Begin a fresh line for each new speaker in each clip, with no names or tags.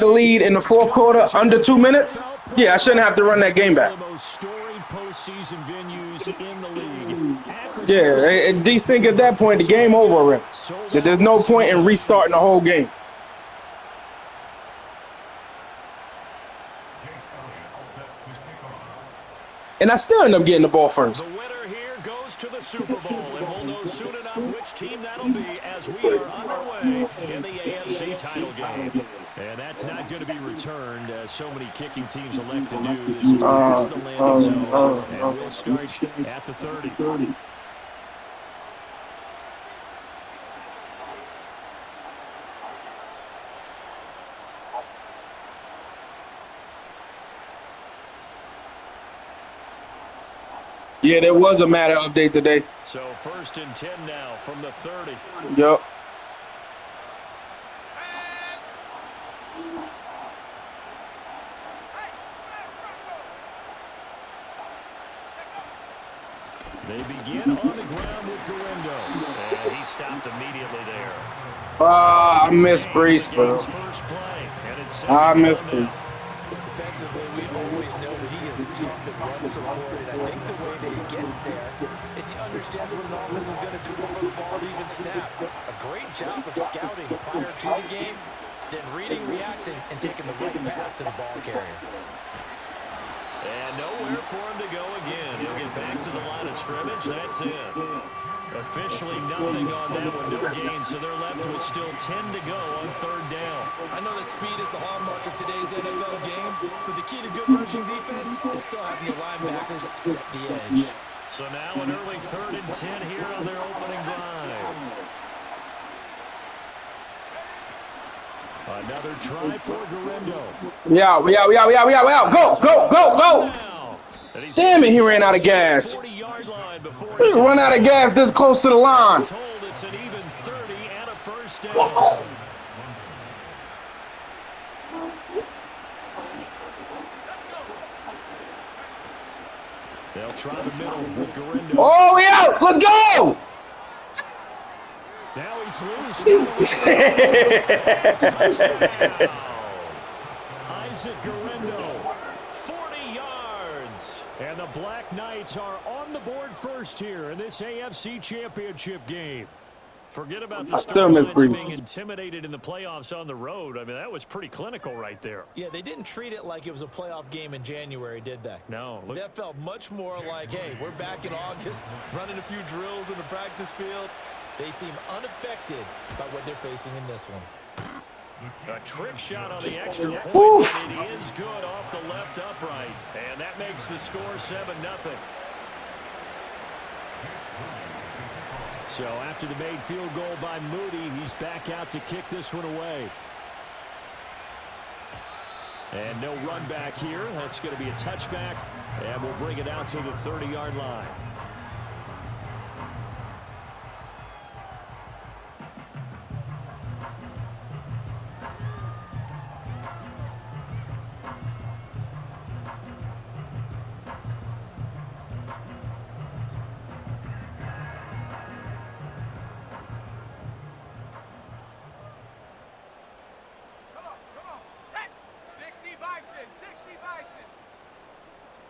the lead in the fourth quarter under 2 minutes, yeah, I shouldn't have to run that game back. Yeah, desync at that point, the game over already. There's no point in restarting the whole game. And I still end up getting the ball first.
The winner here goes to the Super Bowl, and we'll know soon enough which team that'll be as we are underway in the AFC title game. And that's not going to be returned, as so many kicking teams elect to do. This is past the landing zone, and we'll start at the 30.
Yeah, there was a matter update today.
So 1st and 10 now from the 30.
Yep.
They begin on the ground with Garendo. And he stopped immediately there.
I miss Brees, bro. I miss Brees.
Defensively, we always know that he is tough and run supported. I think the way that he gets there is he understands what an offense is going to do before the ball's even snapped. A great job of scouting prior to the game, then reading, reacting, and taking the right path to the ball carrier.
And nowhere for him to go again. He'll get back to the line of scrimmage. That's it. Officially nothing on that one, no gain, so they're left with still 10 to go on 3rd down.
I know that speed is the hallmark of today's NFL game, but the key to good rushing defense is still having the linebackers set the edge.
So now an early 3rd and 10 here on their opening drive. Another try for Garendo.
Yeah. Go. Damn it, he ran out of gas. He run out of gas this close to the line.
It's an even 30 and a 1st down. They'll try the middle with Garendo.
Oh, we out. Let's go.
Now he's loose. Isaac Garendo, 40 yards. And the Black Knights are on the board first here in this AFC Championship game. Forget about the Stars being intimidated in the playoffs on the road. I mean, that was pretty clinical right there.
Yeah, they didn't treat it like it was a playoff game in January, did they?
No.
That felt much more like, hey, we're back in August, running a few drills in the practice field. They seem unaffected by what they're facing in this one.
A trick shot on the extra point, and it is good off the left upright. And that makes the score 7-0. So after the made field goal by Moody, he's back out to kick this one away. And no run back here. That's going to be a touchback, and we'll bring it out to the 30-yard line.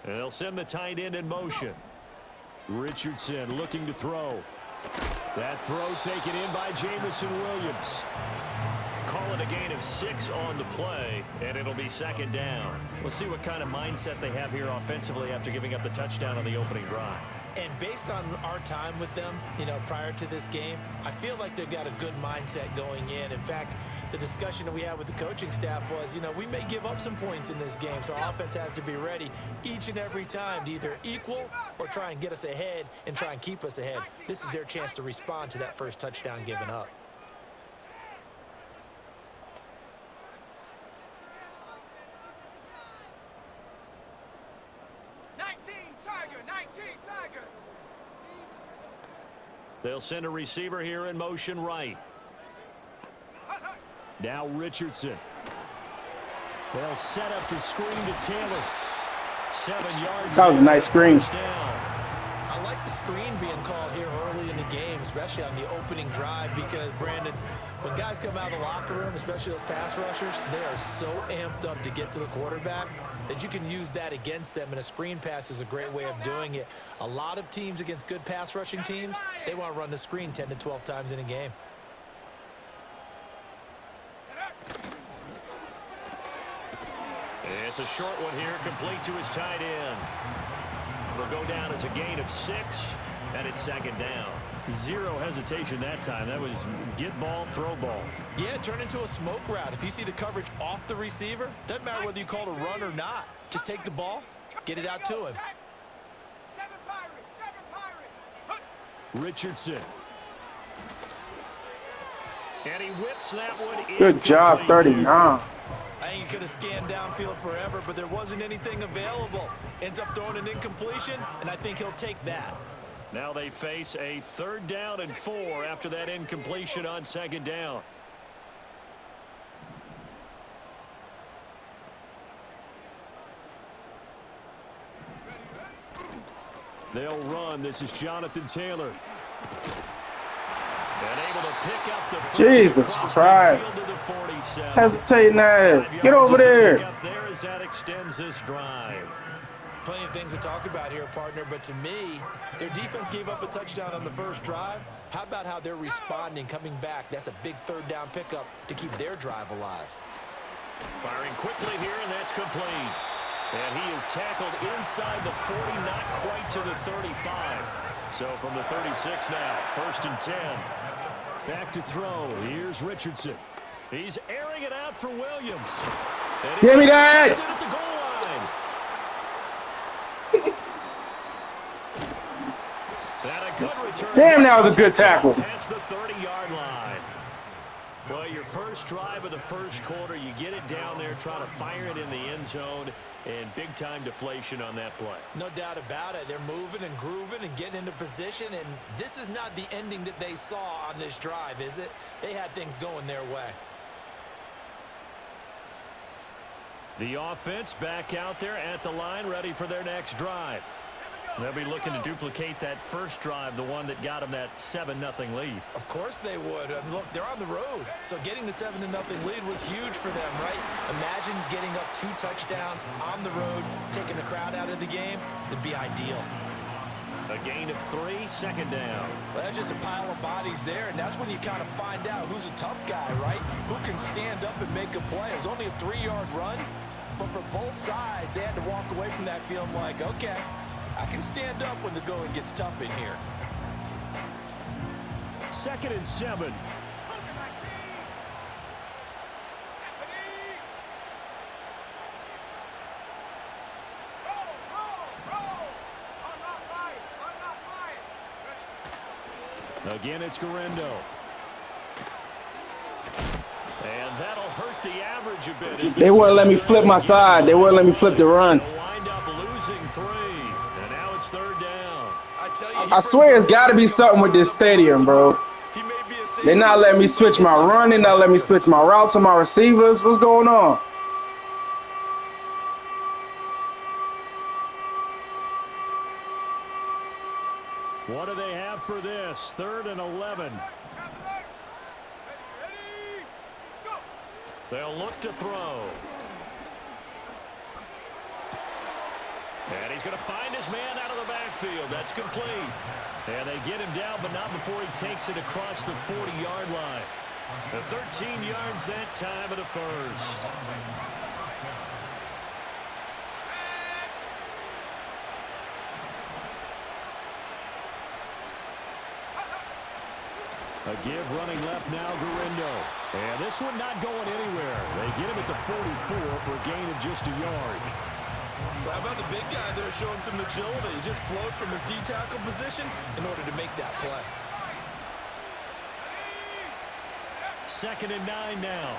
And they'll send the tight end in motion. Richardson looking to throw. That throw taken in by Jamison Williams. Call it a gain of 6 on the play, and it'll be 2nd down. We'll see what kind of mindset they have here offensively after giving up the touchdown on the opening drive.
And based on our time with them, prior to this game, I feel like they've got a good mindset going in. In fact, the discussion that we had with the coaching staff was, we may give up some points in this game, so our offense has to be ready each and every time to either equal or try and get us ahead and try and keep us ahead. This is their chance to respond to that first touchdown given up.
They'll send a receiver here in motion right. Now Richardson. They'll set up the screen to Taylor. 7 yards.
That was a nice screen.
I like the screen being called here early in the game, especially on the opening drive, because, Brandon, when guys come out of the locker room, especially those pass rushers, they are so amped up to get to the quarterback that you can use that against them, and a screen pass is a great way of doing it. A lot of teams against good pass rushing teams, they want to run the screen 10 to 12 times in a game.
It's a short one here, complete to his tight end. It'll go down as a gain of 6, and it's second down. Zero hesitation that time. That was get ball, throw ball.
Yeah, turn into a smoke route. If you see the coverage off the receiver, doesn't matter whether you call it a run or not. Just take the ball, get it out to him.
Richardson. And he whips that one in.
Good job, 39.
I think he could have scanned downfield forever, but there wasn't anything available. Ends up throwing an incompletion, and I think he'll take that.
Now they face a 3rd down and 4 after that incompletion on 2nd down. They'll run. This is Jonathan Taylor. And able to pick up the first.
Jesus Christ. Hesitating ass. Get over there.
There as that extends this drive.
Plenty of things to talk about here, partner, but to me, their defense gave up a touchdown on the first drive. How about how they're responding, coming back? That's a big 3rd down pickup to keep their drive alive.
Firing quickly here, and that's complete. And he is tackled inside the 40, not quite to the 35. So from the 36 now, 1st and 10. Back to throw. Here's Richardson. He's airing it out for Williams.
Give me that!
At the goal line. And a good return.
Damn, that was a good tackle.
Past the 30-yard line. Well, your first drive of the first quarter, you get it down there, try to fire it in the end zone, and big-time deflation on that play.
No doubt about it. They're moving and grooving and getting into position, and this is not the ending that they saw on this drive, is it? They had things going their way.
The offense back out there at the line, ready for their next drive. They'll be looking to duplicate that first drive, the one that got them that 7-0 lead.
Of course they would. Look, they're on the road, so getting the 7-0 lead was huge for them, right? Imagine getting up 2 touchdowns on the road, taking the crowd out of the game. It'd be ideal.
A gain of 3, 2nd down.
Well, that's just a pile of bodies there, and that's when you kind of find out who's a tough guy, right? Who can stand up and make a play. It was only a 3-yard run, but for both sides, they had to walk away from that feeling like, okay, I can stand up when the going gets tough in here.
2nd and 7. Again, it's Garendo. And that'll hurt the average a bit.
They wouldn't let me flip my side. They wouldn't let me flip the run.
They'll wind up losing 3. And now it's 3rd down.
I swear it's got to be something with this stadium, bro. They're not letting me switch my run. They're not letting me switch my routes and my receivers. What's going on?
What do they have for this? 3rd and 11. They'll look to throw. And he's going to find his man out of the backfield. That's complete. And they get him down, but not before he takes it across the 40-yard line. The 13 yards that time of the first. A give running left now, Garendo. And this one not going anywhere. They get him at the 44 for a gain of just a yard.
How about the big guy there showing some agility? He just flowed from his D-tackle position in order to make that play.
2nd and 9 now.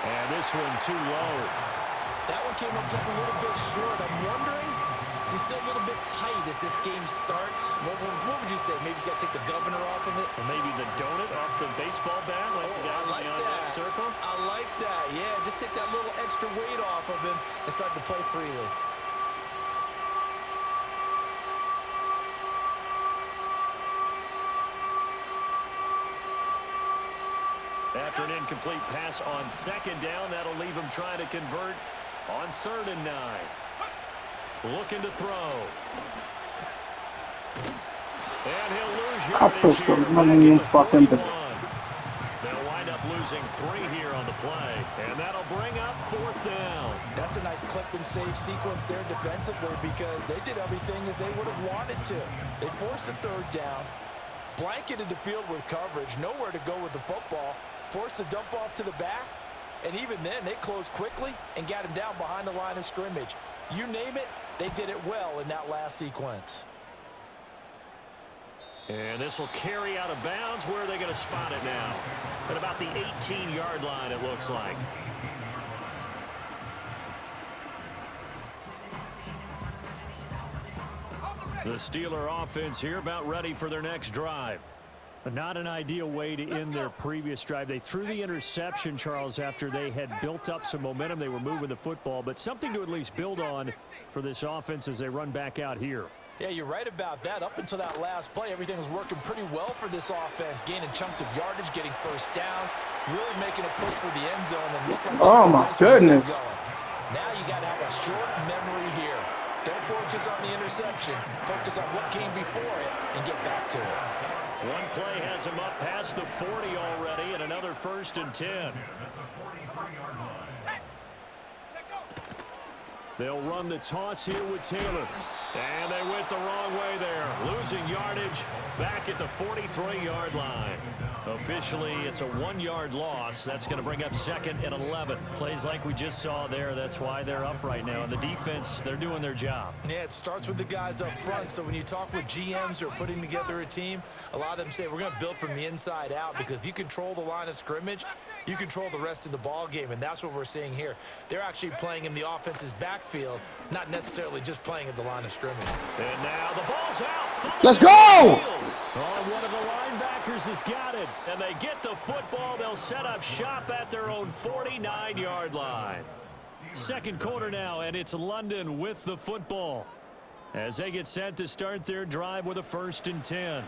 And this one too low.
That one came up just a little bit short. I'm wondering, is he still a little bit tight as this game starts? What would you say? Maybe he's got to take the governor off of it?
Or maybe the donut off the baseball bat like the guys
I like
beyond that circle?
I like that. Yeah, just take that little extra weight off of him and start to play freely.
After an incomplete pass on 2nd down, that'll leave him trying to convert on 3rd and 9. Looking to throw. And he'll lose yardage here back at the 41. They'll wind up losing 3 here on the play, and that'll bring up 4th down.
That's a nice clip and save sequence there defensively because they did everything as they would have wanted to. They forced the 3rd down, blanketed the field with coverage, nowhere to go with the football, forced the dump off to the back, and even then they closed quickly and got him down behind the line of scrimmage. You name it, they did it well in that last sequence.
And this will carry out of bounds. Where are they going to spot it now? At about the 18-yard line, it looks like. The Steeler offense here about ready for their next drive. But not an ideal way to end their previous drive. They threw the interception, Charles, after they had built up some momentum. They were moving the football, but something to at least build on for this offense as they run back out here.
Yeah, you're right about that. Up until that last play, everything was working pretty well for this offense, gaining chunks of yardage, getting first downs, really making a push for the end zone. And look like
oh, my goodness.
Now you got to have a short memory here. Don't focus on the interception. Focus on what came before it and get back to it.
One play has him up past the 40 already, and another 1st and 10. They'll run the toss here with Taylor. And they went the wrong way there. Losing yardage back at the 43-yard line. Officially, it's a 1-yard loss. That's going to bring up 2nd and 11. Plays like we just saw there. That's why they're up right now. And the defense, they're doing their job.
Yeah, it starts with the guys up front. So when you talk with GMs who are putting together a team, a lot of them say we're going to build from the inside out because if you control the line of scrimmage, you control the rest of the ball game, and that's what we're seeing here. They're actually playing in the offense's backfield, not necessarily just playing at the line of scrimmage.
And now the ball's out.
Let's go!
Oh, one of the linebackers has got it, and they get the football. They'll set up shop at their own 49-yard line. 2nd quarter now, and it's London with the football as they get set to start their drive with a 1st and 10.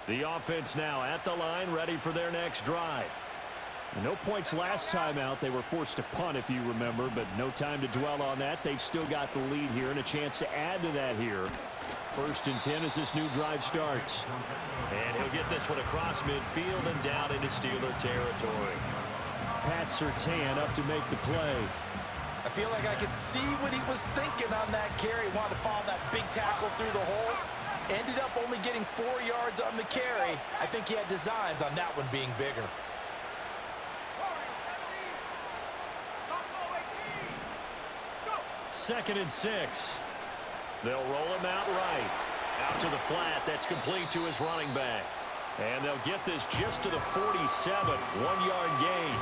The offense now at the line, ready for their next drive. No points last time out. They were forced to punt, if you remember, but no time to dwell on that. They've still got the lead here and a chance to add to that here. 1st and 10 as this new drive starts. And he'll get this one across midfield and down into Steeler territory. Pat Surtain up to make the play.
I feel like I could see what he was thinking on that carry. He wanted to follow that big tackle through the hole. Ended up only getting 4 yards on the carry. I think he had designs on that one being bigger.
Second and 6. They'll roll him out right. Out to the flat. That's complete to his running back. And they'll get this just to the 47. 1-yard gain.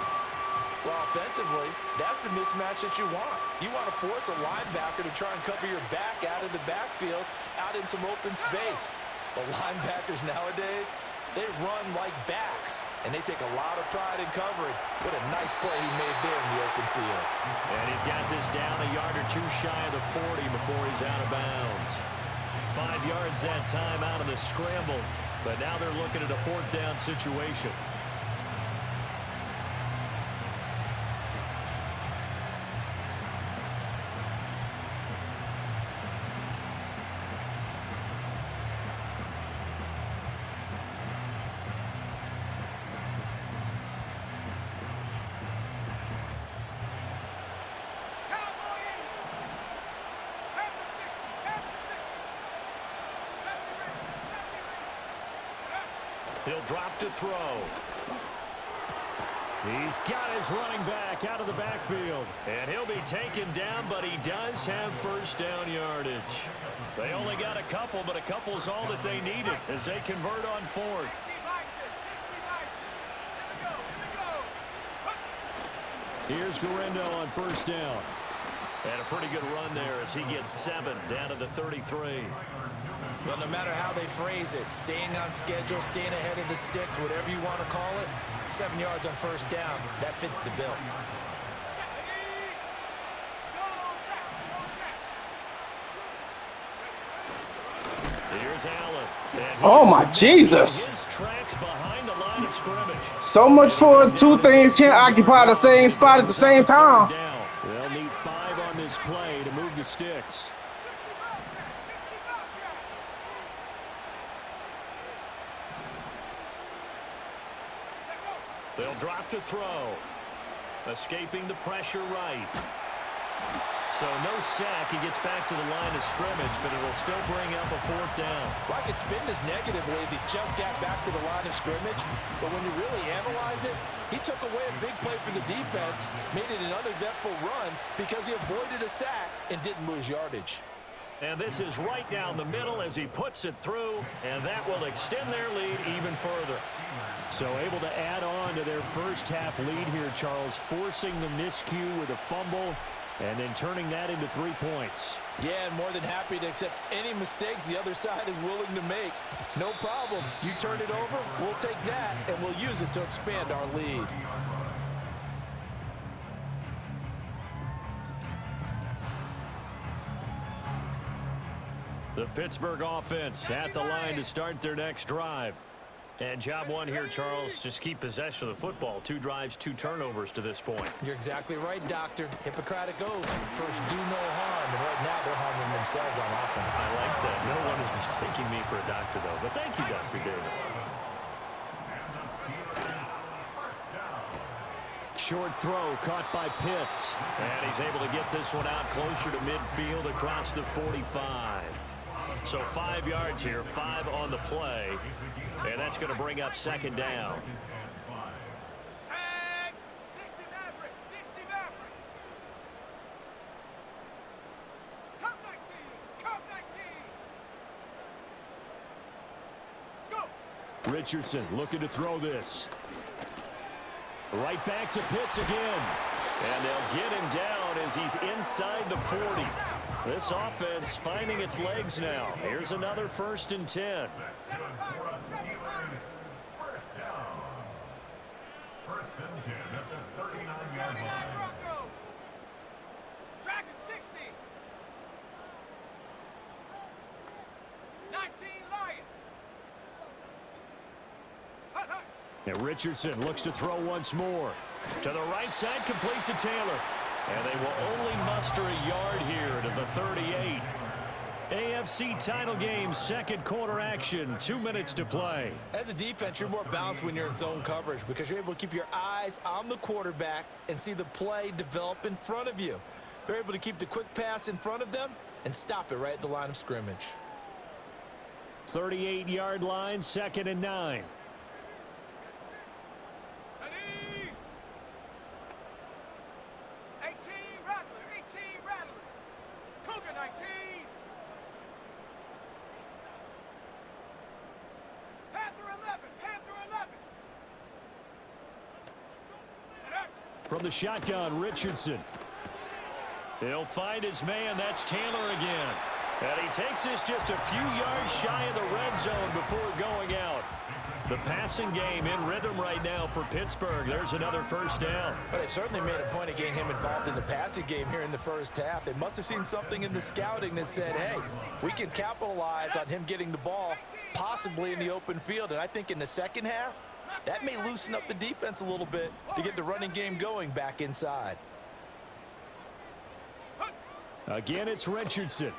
Well, offensively, that's the mismatch that you want. You want to force a linebacker to try and cover your back out of the backfield, out in some open space. The linebackers nowadays, they run like backs, and they take a lot of pride in covering. What a nice play he made there in the open field.
And he's got this down a yard or two shy of the 40 before he's out of bounds. 5 yards that time out of the scramble, but now they're looking at a 4th down situation. He'll drop to throw. He's got his running back out of the backfield. And he'll be taken down, but he does have 1st down yardage. They only got a couple, but a couple's all that they needed as they convert on 4th. Here's Guerrero on 1st down. And a pretty good run there as he gets 7 down to the 33.
Well, no matter how they phrase it, staying on schedule, staying ahead of the sticks, whatever you want to call it, 7 yards on 1st down, that fits the bill.
Here's Allen.
Oh, my Jesus.
His tracks behind the line of scrimmage.
So much for two things can't occupy the same spot at the same time.
They'll need 5 on this play to move the sticks. They'll drop to throw. Escaping the pressure right. So no sack. He gets back to the line of scrimmage, but it'll still bring up a 4th down.
Well, I could spin this negatively as he just got back to the line of scrimmage. But when you really analyze it, he took away a big play for the defense, made it an uneventful run because he avoided a sack and didn't lose yardage.
And this is right down the middle as he puts it through, and that will extend their lead even further. So able to add on to their first half lead here, Charles, forcing the miscue with a fumble and then turning that into 3 points.
Yeah, and more than happy to accept any mistakes the other side is willing to make. No problem. You turn it over, we'll take that, and we'll use it to expand our lead.
The Pittsburgh offense at the line to start their next drive. And job one here, Charles, just keep possession of the football. 2 drives, 2 turnovers to this point.
You're exactly right, Doctor. Hippocratic oath. First, do no harm. And right now, they're harming themselves on offense.
I like that. No one is mistaking me for a doctor, though. But thank you, Dr. Davis. Short throw caught by Pitts. And he's able to get this one out closer to midfield across the 45. So 5 yards here, 5 on the play. And that's going to bring up 2nd down. Richardson looking to throw this. Right back to Pitts again. And they'll get him down as he's inside the 40. This offense finding its legs now. Here's another 1st and 10. And Richardson looks to throw once more. To the right side, complete to Taylor. And they will only muster a yard here to the 38. AFC title game, 2nd quarter action, 2 minutes to play.
As a defense, you're more balanced when you're in zone coverage because you're able to keep your eyes on the quarterback and see the play develop in front of you. They're able to keep the quick pass in front of them and stop it right at the line of scrimmage.
38-yard line, 2nd and 9. From the shotgun, Richardson. He'll find his man. That's Taylor again. And he takes this just a few yards shy of the red zone before going out. The passing game in rhythm right now for Pittsburgh. There's another 1st down.
But they certainly made a point of getting him involved in the passing game here in the first half. They must have seen something in the scouting that said, hey, we can capitalize on him getting the ball possibly in the open field. And I think in the second half, that may loosen up the defense a little bit to get the running game going back inside.
Again, it's Richardson.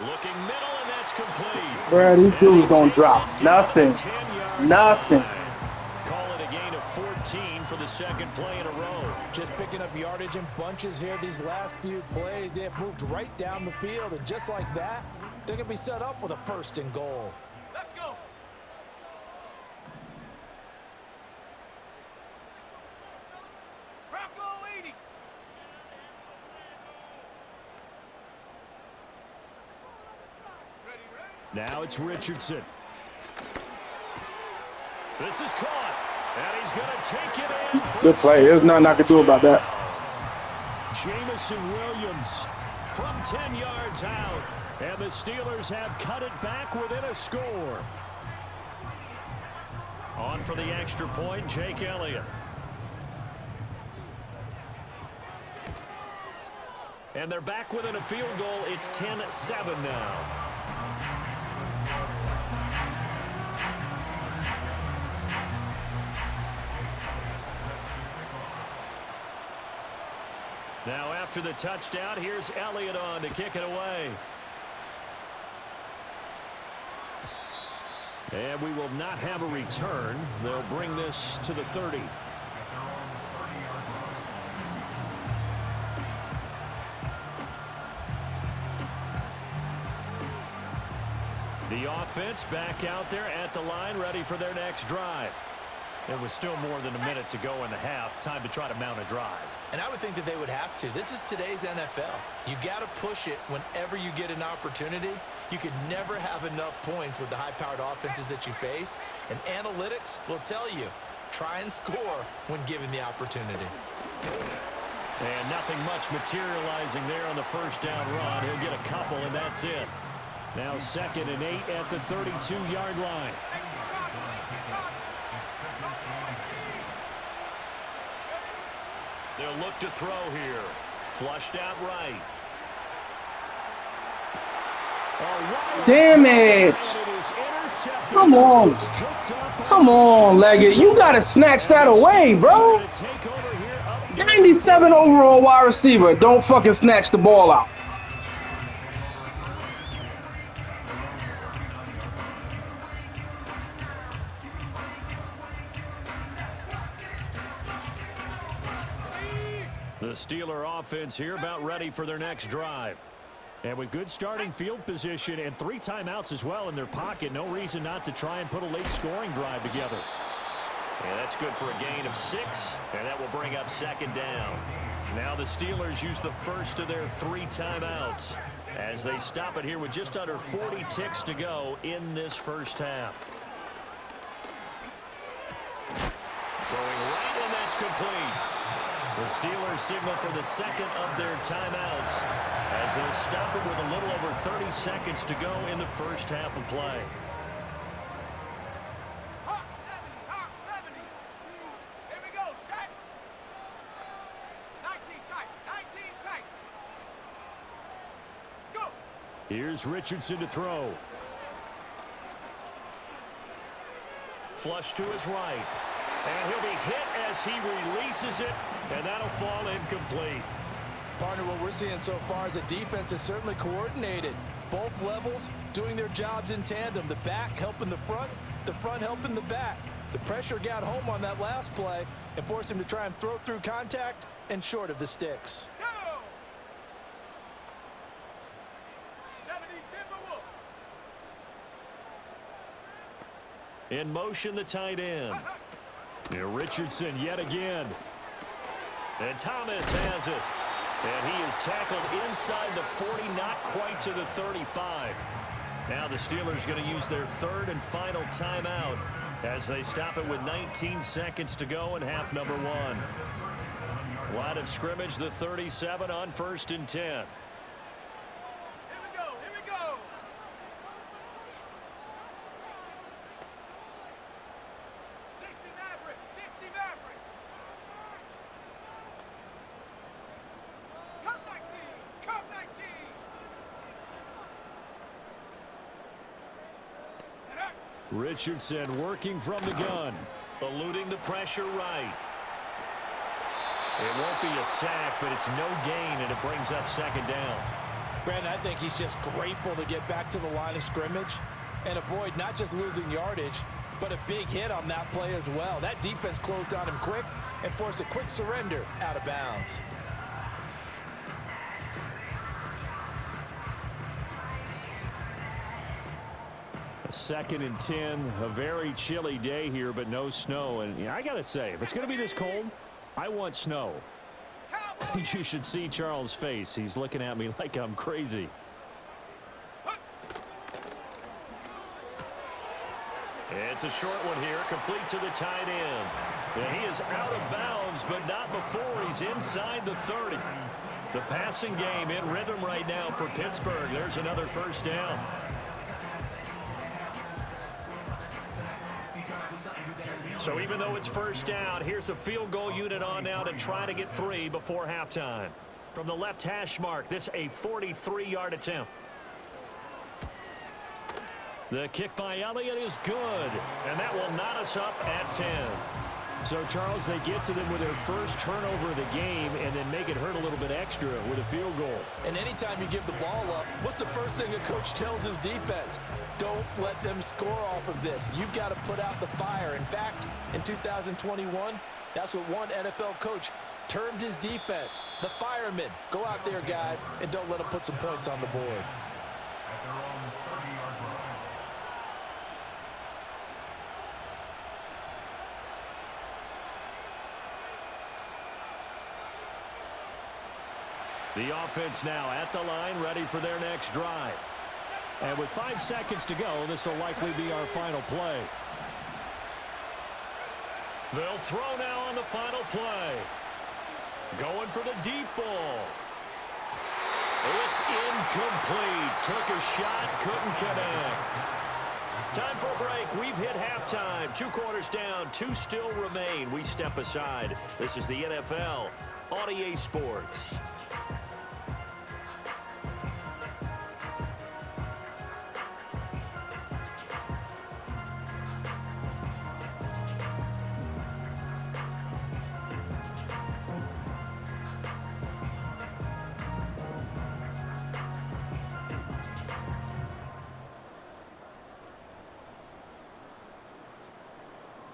Looking middle, and that's complete.
Brad, these dudes don't drop nothing. Nothing.
Call it a gain of 14 for the 2nd play in a row.
Just picking up yardage in bunches here. These last few plays, they have moved right down the field. And just like that, they're going to be set up with a 1st and goal. Let's go. Bronco 80.
Now it's Richardson. This is caught. And he's going to take it in.
Good play. There's nothing I can do about that.
Jamison Williams from 10 yards out. And the Steelers have cut it back within a score. On for the extra point, Jake Elliott. And they're back within a field goal. It's 10-7 now. Now after the touchdown, here's Elliott on to kick it away. And we will not have a return. They'll bring this to the 30. The offense back out there at the line, ready for their next drive. There was still more than a minute to go in the half. Time to try to mount a drive.
And I would think that they would have to. This is today's NFL. You got to push it whenever you get an opportunity. You could never have enough points with the high-powered offenses that you face. And analytics will tell you, try and score when given the opportunity.
And nothing much materializing there on the first down run. He'll get a couple, and that's it. Now 2nd and 8 at the 32-yard line. They'll look to throw here. Flushed out right.
Damn it. Come on. Come on, Leggett. You got to snatch that away, bro. 97 overall wide receiver. Don't fucking snatch the ball out.
The Steeler offense here about ready for their next drive. And with good starting field position and 3 timeouts as well in their pocket, no reason not to try and put a late scoring drive together. And that's good for a gain of 6, and that will bring up 2nd down. Now the Steelers use the first of their 3 timeouts as they stop it here with just under 40 ticks to go in this first half. Throwing right, and that's complete. The Steelers signal for the 2nd of their timeouts as they'll stop it with a little over 30 seconds to go in the first half of play.
Hawk 70. Here we go, set. 19 tight. Go.
Here's Richardson to throw. Flush to his right. And he'll be hit as he releases it, and that'll fall incomplete.
Partner, what we're seeing so far is a defense that's certainly coordinated. Both levels doing their jobs in tandem. The back helping the front helping the back. The pressure got home on that last play and forced him to try and throw through contact and short of the sticks.
Go. 70 Timberwolves.
In motion, the tight end. Now Richardson yet again. And Thomas has it. And he is tackled inside the 40, not quite to the 35. Now the Steelers going to use their 3rd and final timeout as they stop it with 19 seconds to go in half number 1. Line of scrimmage, the 37 on 1st and 10.
Here we go. 60 Maverick. Cup 19.
Richardson working from the gun, eluding the pressure right. It won't be a sack, but it's no gain, and it brings up 2nd down.
Brandon, I think he's just grateful to get back to the line of scrimmage and avoid not just losing yardage, but a big hit on that play as well. That defense closed on him quick and forced a quick surrender out of bounds.
A 2nd and 10, a very chilly day here, but no snow. And I got to say, if it's going to be this cold, I want snow. You should see Charles' face. He's looking at me like I'm crazy. It's a short one here, complete to the tight end. And he is out of bounds, but not before he's inside the 30. The passing game in rhythm right now for Pittsburgh. There's another first down. So even though it's first down, here's the field goal unit on now to try to get 3 before halftime. From the left hash mark, this a 43-yard attempt. The kick by Elliott is good, and that will knot us up at 10. So, Charles, they get to them with their first turnover of the game and then make it hurt a little bit extra with a field goal.
And anytime you give the ball up, what's the first thing a coach tells his defense? Don't let them score off of this. You've got to put out the fire. In fact, in 2021, that's what one NFL coach termed his defense, the firemen. Go out there, guys, and don't let them put some points on the board.
The offense now at the line, ready for their next drive. And with 5 seconds to go, this will likely be our final play. They'll throw now on the final play. Going for the deep ball. It's incomplete. Took a shot, couldn't connect. Time for a break. We've hit halftime. 2 quarters down, 2 still remain. We step aside. This is the NFL on EA Sports.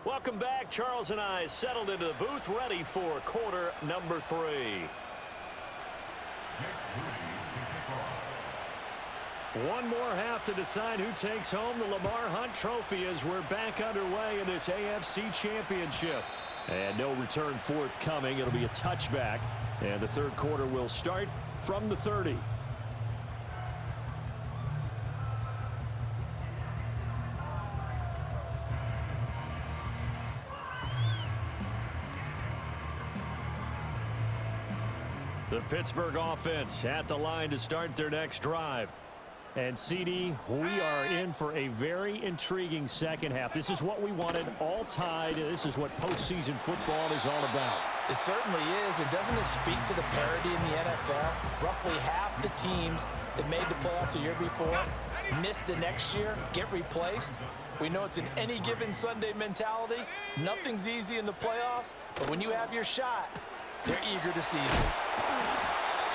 Welcome back. Charles and I settled into the booth, ready for quarter number 3. One more half to decide who takes home the Lamar Hunt Trophy as we're back underway in this AFC Championship. And no return forthcoming. It'll be a touchback. And the third quarter will start from the 30. The Pittsburgh offense at the line to start their next drive. And, CD, we are in for a very intriguing second half. This is what we wanted, all tied. This is what postseason football is all about.
It certainly is. And doesn't it speak to the parity in the NFL? Roughly half the teams that made the playoffs a year before miss the next year, get replaced. We know it's an any given Sunday mentality. Nothing's easy in the playoffs, but when you have your shot, they're eager to seize it.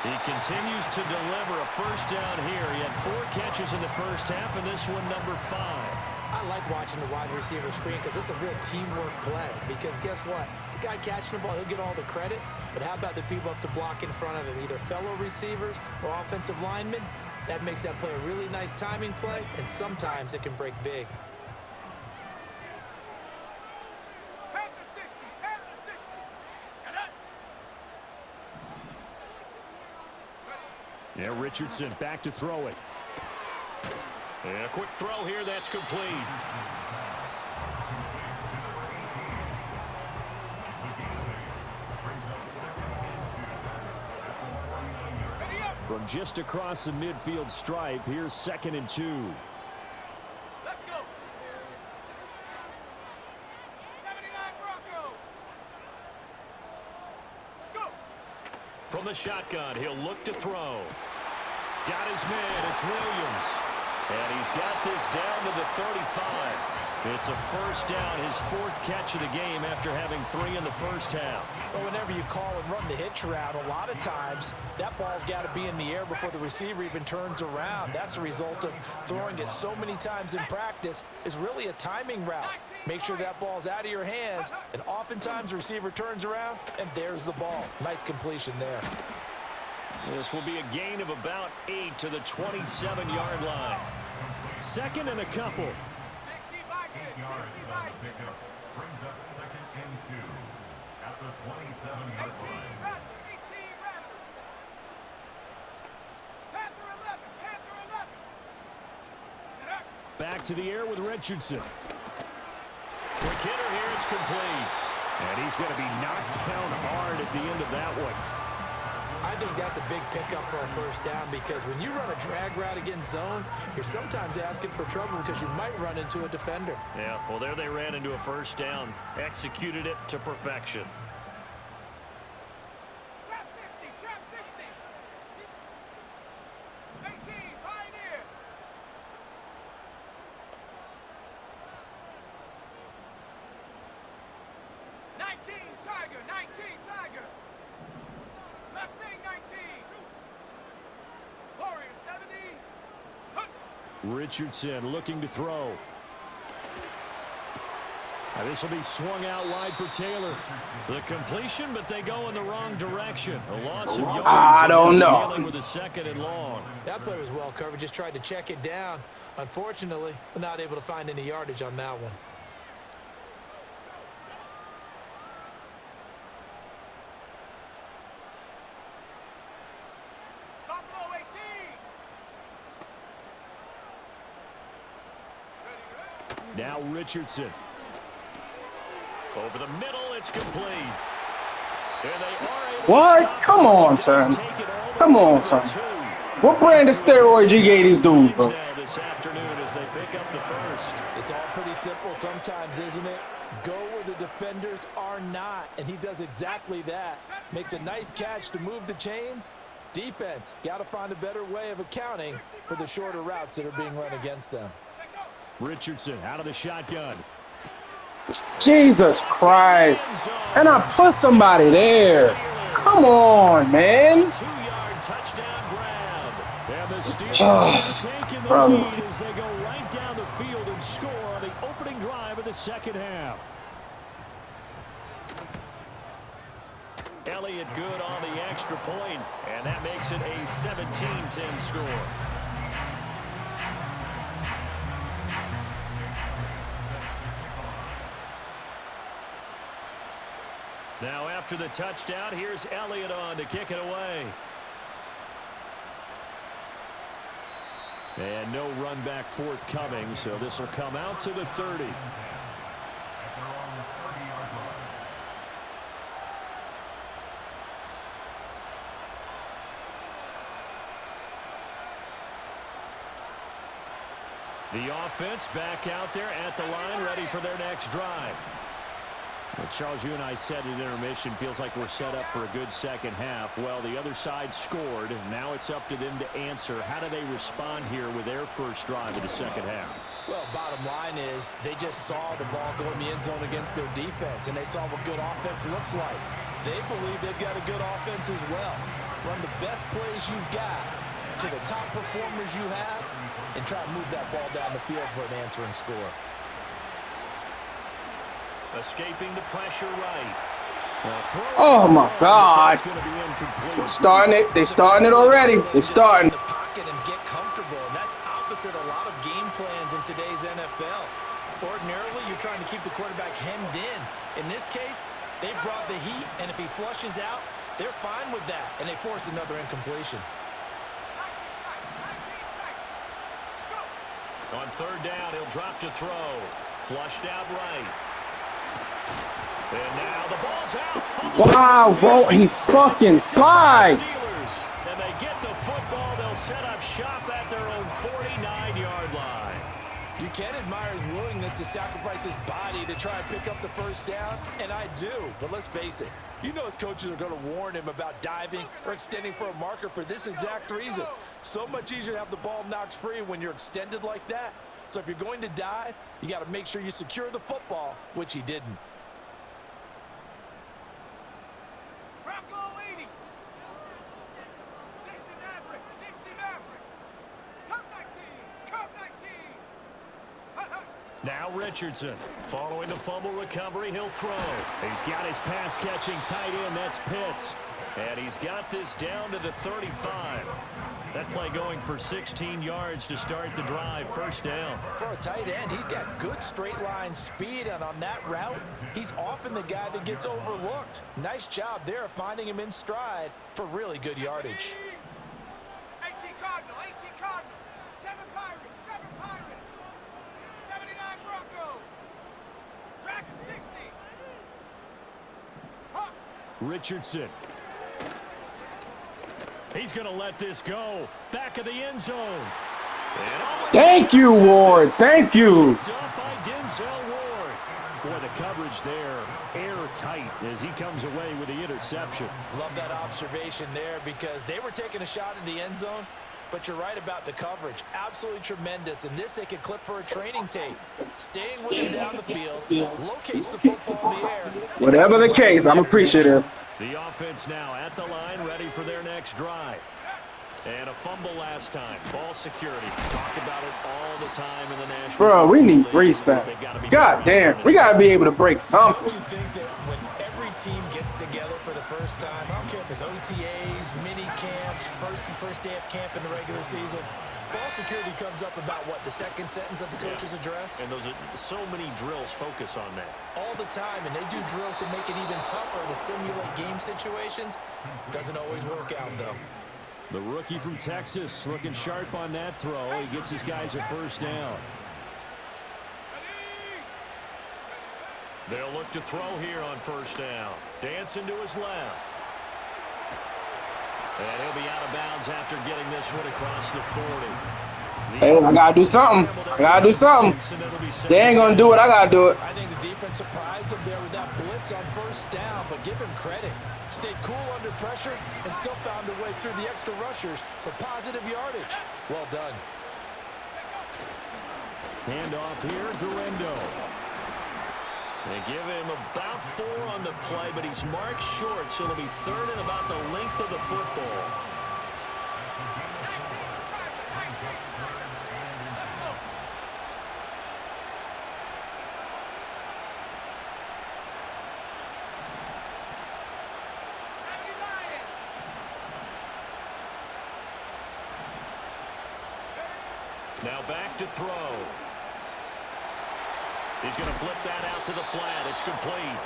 He continues to deliver a first down here. He had 4 catches in the first half, and this one number 5.
I like watching the wide receiver screen because it's a real teamwork play. Because guess what? The guy catching the ball, he'll get all the credit. But how about the people up to block in front of him, either fellow receivers or offensive linemen? That makes that play a really nice timing play, and sometimes it can break big.
Yeah, Richardson back to throw it. And a quick throw here, that's complete. From just across the midfield stripe, here's 2nd and 2.
Let's go. 79 Bronco. Go.
From the shotgun, he'll look to throw. Got his man, it's Williams. And he's got this down to the 35. It's a first down, his 4th catch of the game after having 3 in the first half.
But whenever you call and run the hitch route, a lot of times that ball's got to be in the air before the receiver even turns around. That's a result of throwing it so many times in practice. It's really a timing route. Make sure that ball's out of your hands, and oftentimes the receiver turns around, and there's the ball. Nice completion there.
This will be a gain of about 8 to the 27-yard line. 2nd and a couple.
60 by 6. 60 by 6.
Brings up 2nd and 2 at the 27-yard
18
line.
Rattler. 18 Rattler. Panther 11. Panther 11.
Back to the air with Richardson. Quick hitter here, it's complete. And he's going to be knocked down hard at the end of that one.
I think that's a big pickup for a first down because when you run a drag route against zone, you're sometimes asking for trouble because you might run into a defender.
Yeah, well, there they ran into a first down. Executed it to perfection.
Trap 60. Trap 60.
Richardson looking to throw. Now this will be swung out wide for Taylor. The completion, but they go in the wrong direction. A loss of yards.
I don't know.
Dealing with a 2nd and long.
That play was well covered. Just tried to check it down. Unfortunately, not able to find any yardage on that one.
Buffalo 18.
Now Richardson. Over the middle, it's complete. And they are able
What?
to stop
Come on,
it.
son.
Take it all the
Come
way
on,
to
son.
2.
What brand of steroids you gave these dudes, bro?
Now this afternoon as they pick up the first.
It's all pretty simple sometimes, isn't it? Go where the defenders are not, and he does exactly that. Makes a nice catch to move the chains. Defense, got to find a better way of accounting for the shorter routes that are being run against them.
Richardson out of the shotgun.
Jesus Christ. And I put somebody there. Come on, man.
2-yard touchdown grab. And the Steelers taking the
brother.
lead as they go right down the field and score on the opening drive of the second half. Elliott good on the extra point, and that makes it a 17-10 score. Now after the touchdown, here's Elliott on to kick it away. And no run back forthcoming, so this will come out to the 30. The offense back out there at the line, ready for their next drive. Well, Charles, you and I said at intermission, feels like we're set up for a good second half. Well, the other side scored. Now it's up to them to answer. How do they respond here with their first drive of the second half?
Well, bottom line is they just saw the ball go in the end zone against their defense, and they saw what good offense looks like. They believe they've got a good offense as well. Run the best plays you've got to the top performers you have, and try to move that ball down the field for an answering score.
Escaping the pressure right.
Oh my God. They're starting it. They're starting it already. They're starting.
The pocket and get comfortable, and that's opposite a lot of game plans in today's NFL. Ordinarily, you're trying to keep the quarterback hemmed in. In this case, they brought the heat, and if he flushes out, they're fine with that, and they force another incompletion.
On third down, he'll drop to throw. Flushed out right. And now the ball's out.
Wow, won't he fucking slide?
Steelers, and they get the football. They'll set up shop at their own 49-yard line.
You can admire his willingness to sacrifice his body to try and pick up the first down, and I do. But let's face it, you know his coaches are going to warn him about diving or extending for a marker for this exact reason. So much easier to have the ball knocked free when you're extended like that. So if you're going to dive, you got to make sure you secure the football, which he didn't.
Bronco 80. 60 Maverick. 60 Maverick. Cup 19. Cup 19.
Now Richardson, following the fumble recovery, he'll throw. He's got his pass-catching tight end, that's Pitts. And he's got this down to the 35. That play going for 16 yards to start the drive, first down.
For a tight end, he's got good straight line speed, and on that route, he's often the guy that gets overlooked. Nice job there finding him in stride for really good yardage.
18 Cardinal. 18 Cardinal. 7 Pirates. 7 Pirates. 79 Bronco. Dragon 60. Hawks.
Richardson. He's going to let this go. Back of the end zone.
Thank you, Ward. Thank you.
Dumped by Denzel Ward. Boy, the coverage there, airtight as he comes away with the interception.
Love that observation there because they were taking a shot at the end zone, but you're right about the coverage. Absolutely tremendous. And this they could clip for a training tape. Staying with him down the field, locates the football in the air.
Whatever the case, I'm appreciative.
The offense now at the line, ready for their next drive. And a fumble last time. Ball security. Talk about it all the time in the National
Bro, we need
Football
Brees
League.
back. God damn, we gotta be able to break something.
Don't you think that when every team gets together for the first time, I don't care if it's OTAs, mini camps, first day of camp in the regular season, ball security comes up about what, the second sentence of the coach's address?
And those are so many drills focus on that.
All the time, and they do drills to make it even tougher to simulate game situations. Doesn't always work out, though.
The rookie from Texas looking sharp on that throw. He gets his guys a first down. They'll look to throw here on first down. Dancing to his left. And he'll be out of bounds after getting this one across the 40.
Hey, I gotta do something. I gotta do something. They ain't gonna do it. I gotta do it.
I think the defense surprised him there with that blitz on first down, but give him credit. Stayed cool under pressure and still found a way through the extra rushers for positive yardage. Well done.
Handoff here, Guerendo. They give him about 4 on the play, but he's marked short, so it'll be third and about the length of the football. Now back to throw. He's going to flip that out to the flat. It's complete.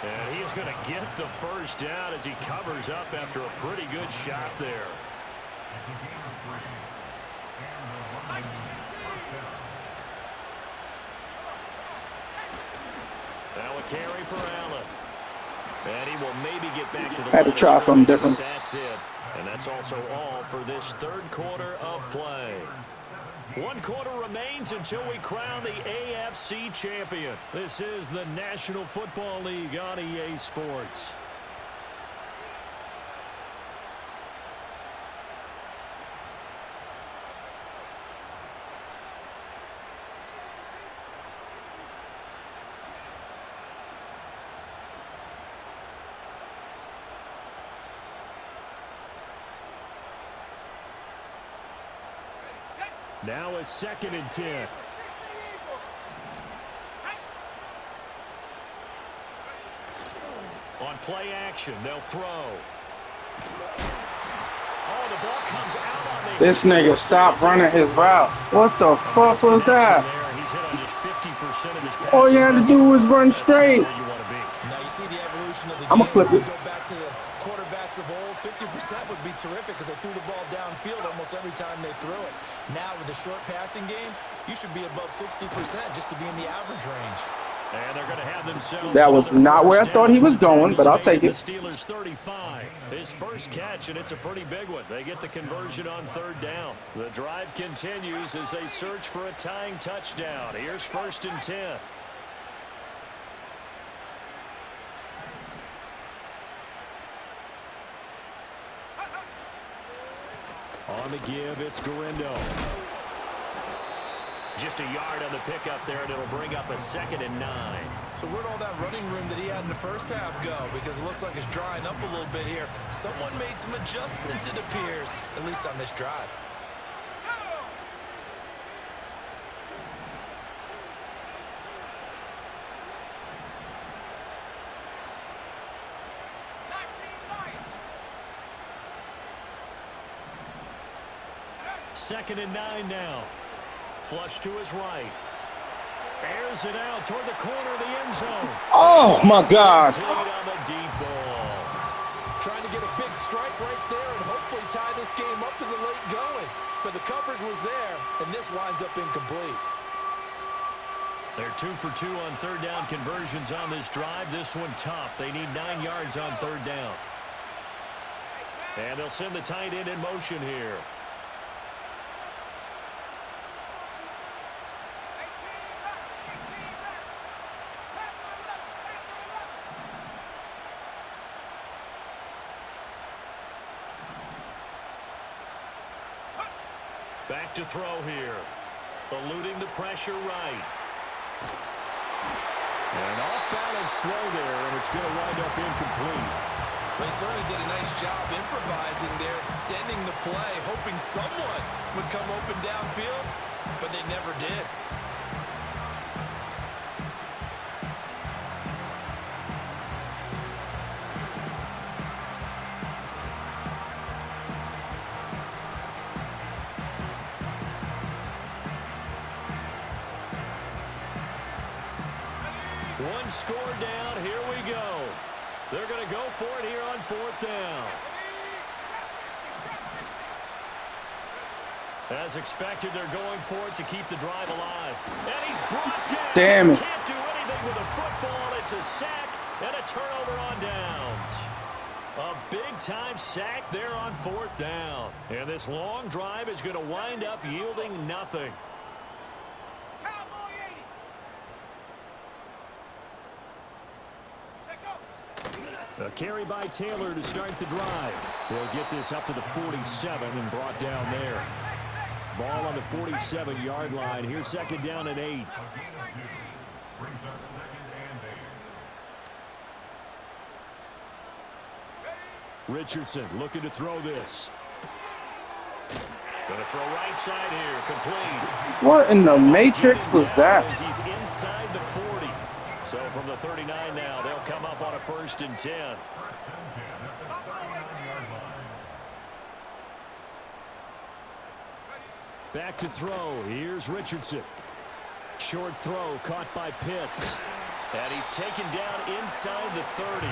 And he's going to get the first down as he covers up after a pretty good shot there. Now a carry for Allen. And he will maybe get back to the
Had to try something different.
That's it. And that's also all for this third quarter of play. 1 quarter remains until we crown the AFC champion. This is the National Football League on EA Sports. Now a 2nd and 10. On play action, they'll throw. Oh, the ball comes out on the...
This nigga stopped running his route. What the fuck was that?
He's hit on just 50% of his passes.
All you had to do was run straight.
Now you see the evolution of the
I'ma
game.
clip
We
it.
go back to the quarterbacks of old. 50% would be terrific because they threw the ball downfield almost every time they threw it. Now with the short passing game, you should be above 60% just to be in the average range.
And they're going to have themselves.
That was not where I thought he was going, but I'll take it.
The Steelers 35. His first catch, and it's a pretty big one. They get the conversion on 3rd down. The drive continues as they search for a tying touchdown. Here's 1st and 10. On the give, it's Guerendo. Just a yard on the pickup there, and it'll bring up a 2nd and 9.
So where'd all that running room that he had in the first half go? Because it looks like it's drying up a little bit here. Someone made some adjustments, it appears, at least on this drive.
Second and 9 now. Flush to his right. Airs it out toward the corner of the end zone.
Oh my God.
Complete on the deep ball.
Trying to get a big strike right there and hopefully tie this game up in the late going. But the coverage was there, and this winds up incomplete.
They're 2 for 2 on 3rd down conversions on this drive. This one tough. They need 9 yards on 3rd down. And they'll send the tight end in motion here. Back to throw here. Eluding the pressure right. And an off-balance throw there, and it's going to wind up incomplete.
They certainly did a nice job improvising there, extending the play, hoping someone would come open downfield, but they never did.
One score down. Here we go. They're going to go for it here on 4th down. As expected, they're going for it to keep the drive alive. And he's brought down.
Damn it.
Can't do anything with a football. It's a sack and a turnover on downs. A big-time sack there on 4th down. And this long drive is going to wind up yielding nothing. A carry by Taylor to start the drive. They'll get this up to the 47 and brought down there. Ball on the 47-yard line. Here's 2nd down and 8.
Brings up 2nd and 8.
Richardson looking to throw this. Going to throw right side here. Complete.
What in the matrix was that?
He's inside the 40. So from the 39 now, they'll come up on a 1st and 10.
1st and 10 at the 39-yard line.
Back to throw. Here's Richardson. Short throw caught by Pitts. And he's taken down inside the 30.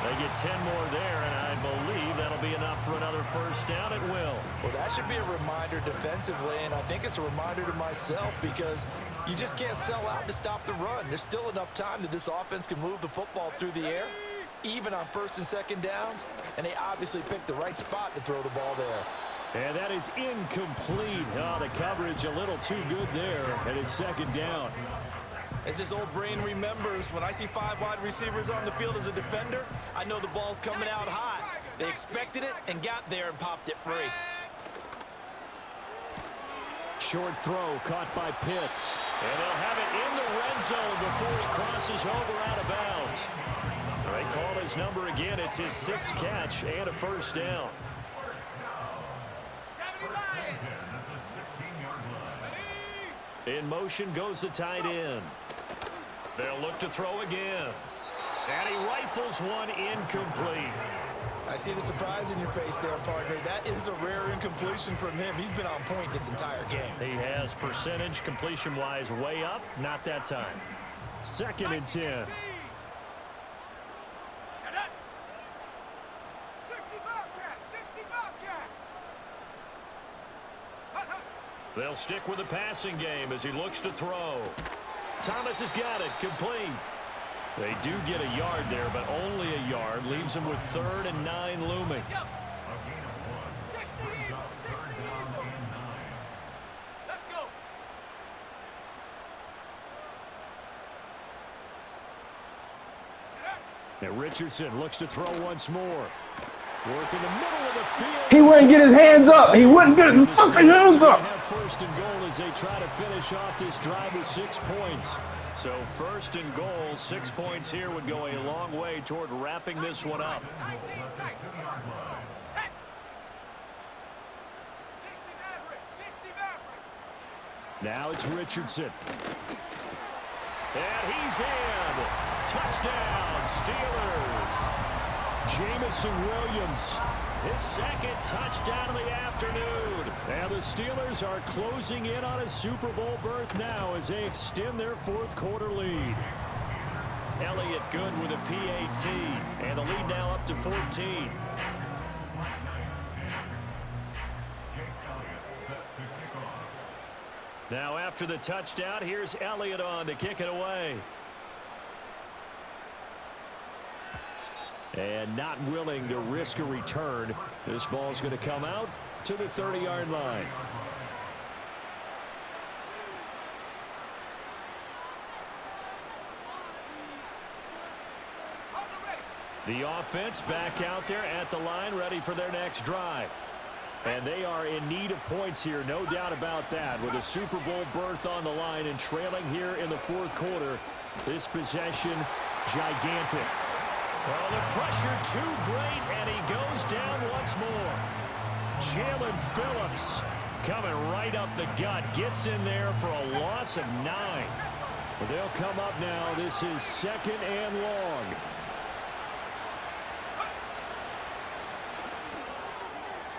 They get 10 more there, and I believe that'll be enough for another 1st down at will.
Well, that should be a reminder defensively, and I think it's a reminder to myself because you just can't sell out to stop the run. There's still enough time that this offense can move the football through the air, even on 1st and 2nd downs, and they obviously picked the right spot to throw the ball there.
And that is incomplete. Oh, the coverage a little too good there, and it's 2nd down.
As his old brain remembers, when I see 5 wide receivers on the field as a defender, I know the ball's coming out hot. They expected it and got there and popped it free.
Short throw caught by Pitts. And they'll have it in the red zone before he crosses over out of bounds. They call his number again. It's his 6th catch and a 1st down. In motion goes the tight end. They'll look to throw again. And he rifles one incomplete.
I see the surprise in your face there, partner. That is a rare incompletion from him. He's been on point this entire game.
He has percentage completion-wise way up. Not that time. 2nd and 10.
Shut up. 60 Bobcat, 60 Bobcat.
They'll stick with the passing game as he looks to throw. Thomas has got it. Complete. They do get a yard there, but only a yard. Leaves them with 3rd and 9 looming.
A gain of 1.
60
Brings up 3rd down and 9.
Let's go.
Now Richardson looks to throw once more. Work in the middle of the field.
He wouldn't get his hands up. He wouldn't get his fucking hands up.
Have 1st and goal as they try to finish off this drive with 6 points. So 1st and goal, 6 points here would go a long way toward wrapping this one up.
19 tight. Set. 60 Maverick, 60 Maverick.
Now it's Richardson. And he's in. Touchdown, Steelers. Jamison Williams, his 2nd touchdown of the afternoon. And the Steelers are closing in on a Super Bowl berth now as they extend their 4th quarter lead. Elliott good with a PAT, and the lead now up to 14. Now after the touchdown, here's Elliott on to kick it away. And not willing to risk a return. This ball's going to come out to the 30-yard line. The offense back out there at the line, ready for their next drive. And they are in need of points here, no doubt about that. With a Super Bowl berth on the line and trailing here in the 4th quarter, this possession gigantic. Well, the pressure too great, and he goes down once more. Jalen Phillips coming right up the gut. Gets in there for a loss of 9. Well, they'll come up now. This is 2nd and long.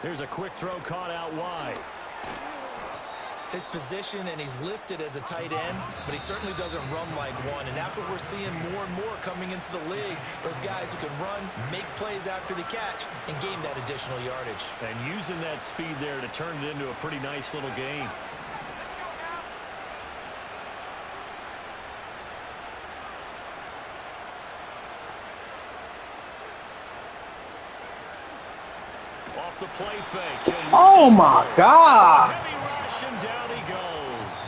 Here's a quick throw caught out wide.
His position, and he's listed as a tight end, but he certainly doesn't run like one, and that's what we're seeing more and more coming into the league. Those guys who can run, make plays after the catch, and gain that additional yardage.
And using that speed there to turn it into a pretty nice little game. Off the play fake.
Oh, my God.
Heavy rush, and down he goes.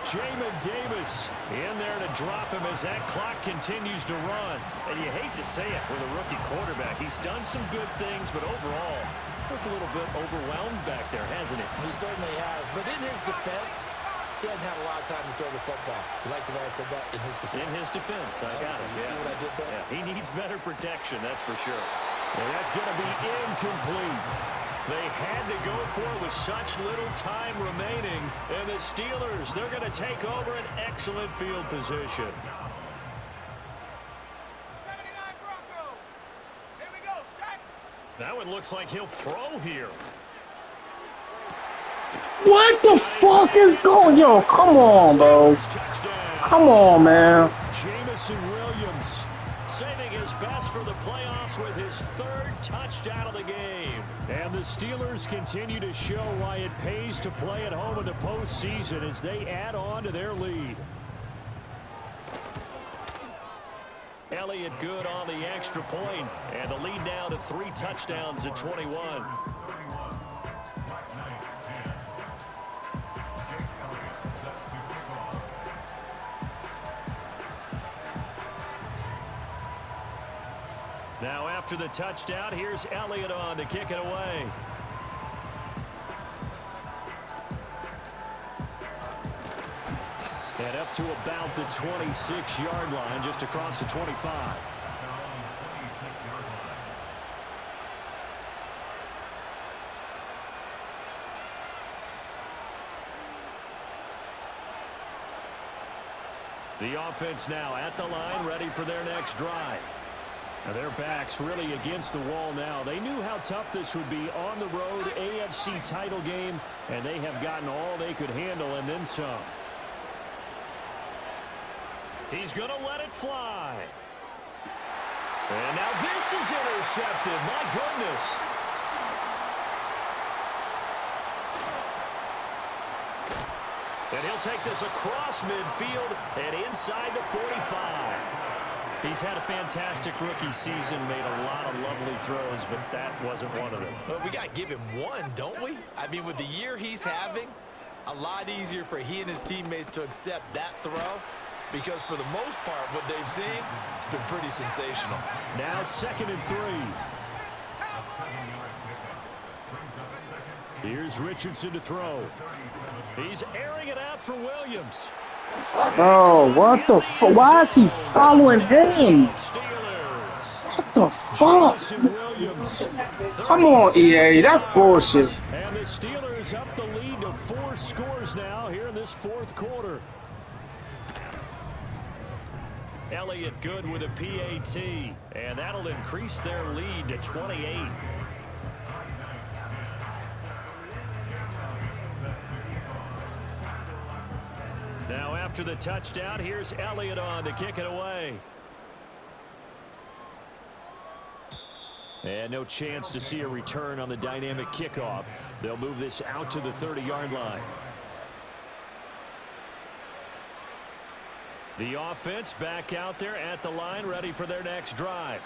Jamin Davis in there to drop him as that clock continues to run. And you hate to say it with a rookie quarterback. He's done some good things, but overall, looked a little bit overwhelmed back there, hasn't he?
He certainly has, but in his defense, he hasn't had a lot of time to throw the football. You like the way I said that? In his defense.
In his defense, I got it.
You see what I did there?
Yeah, he needs better protection, that's for sure. And that's going to be incomplete. They had to go for it with such little time remaining. And the Steelers, they're going to take over an excellent field position.
79 Broncos. Here we go, set.
That one looks like he'll throw here.
What the fuck is going? Yo, come on, bro. Come on, man.
Jamison Williams saving his best for the playoffs with his 3rd touchdown of the game. And the Steelers continue to show why it pays to play at home in the postseason as they add on to their lead. Elliott good on the extra point, and the lead now to 3 touchdowns at 21. Now after the touchdown, here's Elliott on to kick it away. And up to about the 26-yard line, just across the 25. The offense now at the line, ready for their next drive. Now their backs really against the wall now. They knew how tough this would be on the road, AFC title game, and they have gotten all they could handle and then some. He's going to let it fly. And now this is intercepted. My goodness. And he'll take this across midfield and inside the 45. He's had a fantastic rookie season, made a lot of lovely throws, but that wasn't one of them.
Well, we got to give him one, don't we? I mean, with the year he's having, a lot easier for he and his teammates to accept that throw, because for the most part, what they've seen, it's been pretty sensational.
Now 2nd and 3. Here's Richardson to throw. He's airing it out for Williams.
Oh, what the fuck? Why is he following him? What the fuck? Come on, EA. That's bullshit.
And the Steelers up the lead to 4 scores now here in this 4th quarter. Elliott good with a PAT, and that'll increase their lead to 28. Now after the touchdown, here's Elliott on to kick it away. And no chance to see a return on the dynamic kickoff. They'll move this out to the 30-yard line. The offense back out there at the line, ready for their next drive.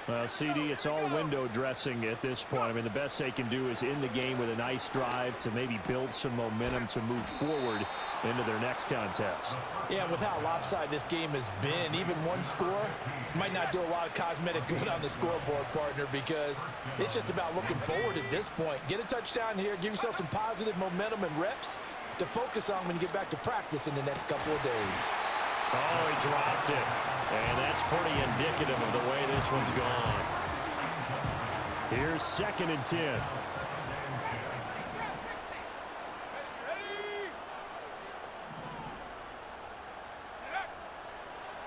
Well, CD, it's all window dressing at this point. I mean, the best they can do is end the game with a nice drive to maybe build some momentum to move forward into their next contest.
Yeah, with how lopsided this game has been, even one score might not do a lot of cosmetic good on the scoreboard, partner, because it's just about looking forward at this point. Get a touchdown here, give yourself some positive momentum and reps to focus on when you get back to practice in the next couple of days.
Oh, he dropped it. And that's pretty indicative of the way this one's gone. Here's 2nd and 10.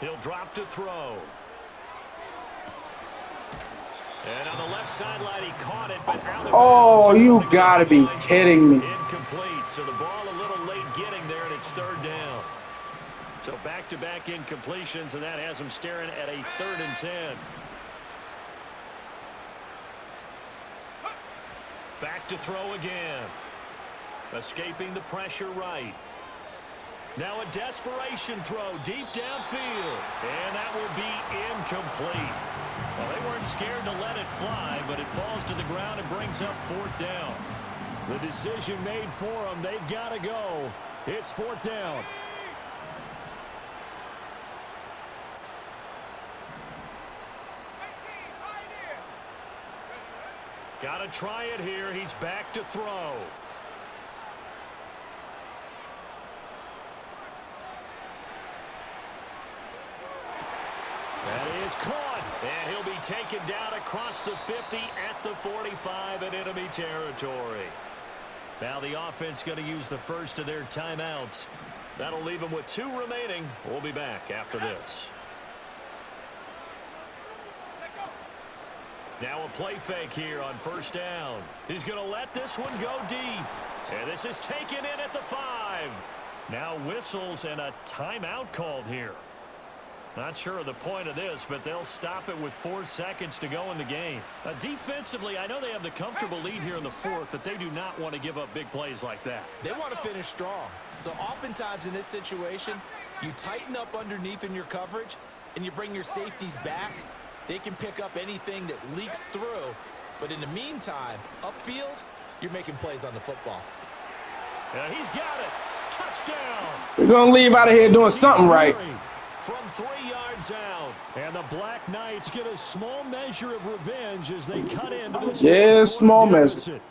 He'll drop to throw. And on the left sideline, he caught it, but out of
Oh,
bounds.
you gotta be kidding me.
Incomplete, so the ball a little late getting there, and it's 3rd down. So back-to-back incompletions, and that has him staring at a 3rd and 10. Back to throw again. Escaping the pressure right. Now a desperation throw deep downfield. And that will be incomplete. Well, they weren't scared to let it fly, but it falls to the ground and brings up 4th down. The decision made for them. They've got to go. It's 4th down. Got to try it here. He's back to throw. That is caught. And he'll be taken down across the 50 at the 45 in enemy territory. Now the offense going to use the first of their timeouts. That'll leave them with 2 remaining. We'll be back after this. Now a play fake here on 1st down. He's going to let this one go deep. And this is taken in at the 5. Now whistles and a timeout called here. Not sure of the point of this, but they'll stop it with 4 seconds to go in the game. Defensively, I know they have the comfortable lead here in the 4th, but they do not want to give up big plays like that.
They want to finish strong. So oftentimes in this situation, you tighten up underneath in your coverage, and you bring your safeties back. They can pick up anything that leaks through. But in the meantime, upfield, you're making plays on the football.
He's got it. Touchdown.
We're going to leave out of here doing something right.
From 3 yards out. And the Black Knights get a small measure of revenge as they cut into this.
Yeah, small measure.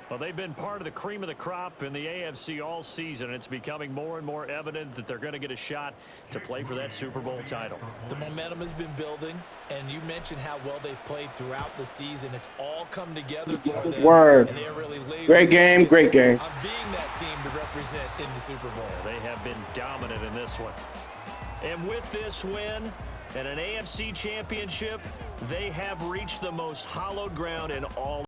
Well, they've been part of the cream of the crop in the AFC all season. It's becoming more and more evident that they're going to get a shot to play for that Super Bowl title.
The momentum has been building, and you mentioned how well they've played throughout the season. It's all come together for them.
Word.
And they're really
Great game, great game.
On being that team to represent in the Super Bowl.
They have been dominant in this one. And with this win and an AFC championship, they have reached the most hallowed ground in all